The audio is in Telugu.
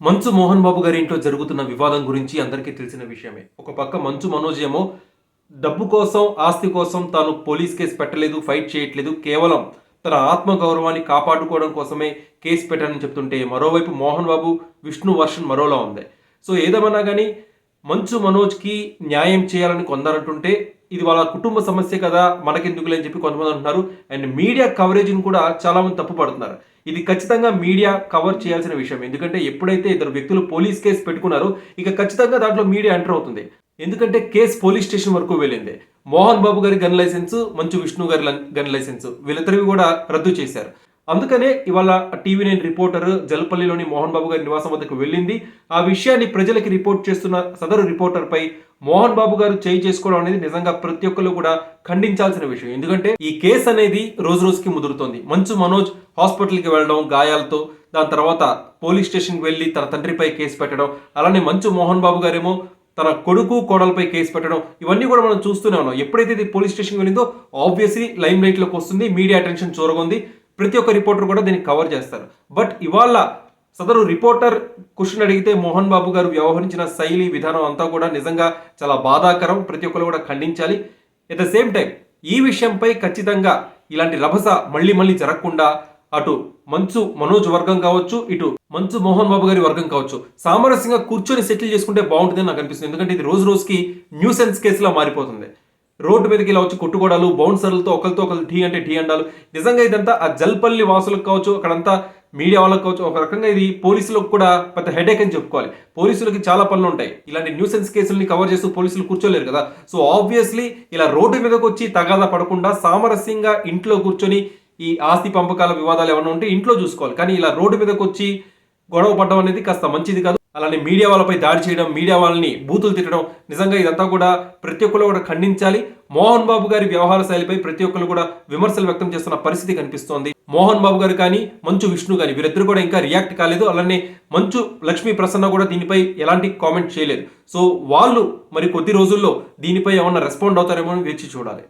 మంచు మోహన్ బాబు గారి ఇంట్లో జరుగుతున్న వివాదం గురించి అందరికీ తెలిసిన విషయమే. ఒక పక్క మంచు మనోజ్ ఏమో డబ్బు కోసం, ఆస్తి కోసం తాను పోలీస్ కేసు పెట్టలేదు, ఫైట్ చేయట్లేదు. కేవలం తన ఆత్మ గౌరవాన్ని కాపాడుకోవడం కోసమే కేసు పెట్టానని చెప్తుంటే, మరోవైపు మోహన్ బాబు, విష్ణు వర్షన్ మరోలా ఉంది. సో ఏదేమన్నా గానీ మంచు మనోజ్‌కి న్యాయం చేయాలని కొందరంటుంటే, ఇది వాళ్ళ కుటుంబ సమస్య కదా! మనకెందుకులే అని చెప్పి కొంతమంది అంటున్నారు. అండ్ మీడియా కవరేజ్‌ని కూడా చాలామంది తప్పుపడుతున్నారు. ఇది ఖచ్చితంగా మీడియా కవర్ చేయాల్సిన విషయం. ఎందుకంటే ఎప్పుడైతే ఇద్దరు వ్యక్తులు పోలీస్ కేస్ పెట్టుకున్నారో, ఇక ఖచ్చితంగా దాంట్లో మీడియా ఎంటర్ అవుతుంది. ఎందుకంటే కేస్ పోలీస్ స్టేషన్ వరకు వెళ్ళింది. మోహన్ బాబు గారి గన్ లైసెన్స్, మంచు విష్ణు గారి గన్ లైసెన్స్ వీళ్ళిద్దరివి కూడా రద్దు చేశారు. అందుకనే ఇవాళ టీవీ9 రిపోర్టర్ జల్పల్లిలోని మోహన్ బాబు గారి నివాసం వద్దకు వెళ్ళింది. ఆ విషయాన్ని ప్రజలకి రిపోర్ట్ చేస్తున్న సదరు రిపోర్టర్పై మోహన్ బాబు గారు చేయి చేసుకోవడం అనేది నిజంగా ప్రతి ఒక్కరు కూడా ఖండించాల్సిన విషయం. ఎందుకంటే ఈ కేసు అనేది రోజు రోజుకి ముదురుతోంది. మంచు మనోజ్ హాస్పిటల్కి వెళ్ళడం గాయాలతో, దాని తర్వాత పోలీస్ స్టేషన్కి వెళ్ళి తన తండ్రిపై కేసు పెట్టడం, అలానే మంచు మోహన్ బాబు గారేమో తన కొడుకు కోడలపై కేసు పెట్టడం, ఇవన్నీ కూడా మనం చూస్తూనే ఉన్నాం. ఎప్పుడైతే ఇది పోలీస్ స్టేషన్కి వెళ్ళిందో ఆబ్వియస్లీ లైమ్ లైట్లోకి వస్తుంది, మీడియా అటెన్షన్ చూరగొంది, ప్రతి ఒక్క రిపోర్టర్ కూడా దీన్ని కవర్ చేస్తారు. బట్ ఇవాళ సదరు రిపోర్టర్ క్వశ్చన్ అడిగితే మోహన్ బాబు గారు వ్యవహరించిన శైలి విధానం అంతా కూడా నిజంగా చాలా బాధాకరం. ప్రతి ఒక్కరు కూడా ఖండించాలి. ఎట్ ద సేమ్ టైం ఈ విషయంపై ఖచ్చితంగా ఇలాంటి రభస మళ్ళీ మళ్ళీ జరగకుండా అటు మంచు మనోజ్ వర్గం కావచ్చు, ఇటు మంచు మోహన్ బాబు గారి వర్గం కావచ్చు, సామరస్యంగా కూర్చొని సెటిల్ చేసుకుంటే బాగుంటుందని నాకు అనిపిస్తుంది. ఎందుకంటే ఇది రోజు రోజుకి న్యూసెన్స్ కేసులా మారిపోతుంది. రోడ్డు మీదకి ఇలా వచ్చి కొట్టుకోవడాలు, బౌన్సర్లతో ఒకరితో ఒకరు ఢీ అంటే ఢీ అండాలు. నిజంగా ఇదంతా ఆ జల్పల్లి వాసులకు కావచ్చు, అక్కడంతా మీడియా వాళ్ళకి కావచ్చు, ఒక రకంగా ఇది పోలీసులకు కూడా పెద్ద హెడేక్ అని చెప్పుకోవాలి. పోలీసులకి చాలా పనులు ఉంటాయి. ఇలాంటి న్యూసెన్స్ కేసుల్ని కవర్ చేస్తూ పోలీసులు కూర్చోలేరు కదా. సో ఆబ్వియస్లీ ఇలా రోడ్డు మీదకి వచ్చి తగాదా పడకుండా సామరస్యంగా ఇంట్లో కూర్చొని ఈ ఆస్తి పంపకాల వివాదాలు ఏమైనా ఉంటే ఇంట్లో చూసుకోవాలి. కానీ ఇలా రోడ్డు మీదకి వచ్చి గొడవ పడడం అనేది కాస్త మంచిది కాదు. అలానే మీడియా వాళ్ళపై దాడి చేయడం, మీడియా వాళ్ళని బూతులు తిట్టడం, నిజంగా ఇదంతా కూడా ప్రతి ఒక్కరు కూడా ఖండించాలి. మోహన్ బాబు గారి వ్యవహార శైలిపై ప్రతి ఒక్కరు కూడా విమర్శలు వ్యక్తం చేస్తున్న పరిస్థితి కనిపిస్తోంది. మోహన్ బాబు గారు కానీ, మంచు విష్ణు కానీ వీరిద్దరు కూడా ఇంకా రియాక్ట్ కాలేదు. అలానే మంచు లక్ష్మీ ప్రసన్న కూడా దీనిపై ఎలాంటి కామెంట్ చేయలేదు. సో వాళ్ళు మరి కొద్ది రోజుల్లో దీనిపై ఏమన్నా రెస్పాండ్ అవుతారేమో అని వేచి చూడాలి.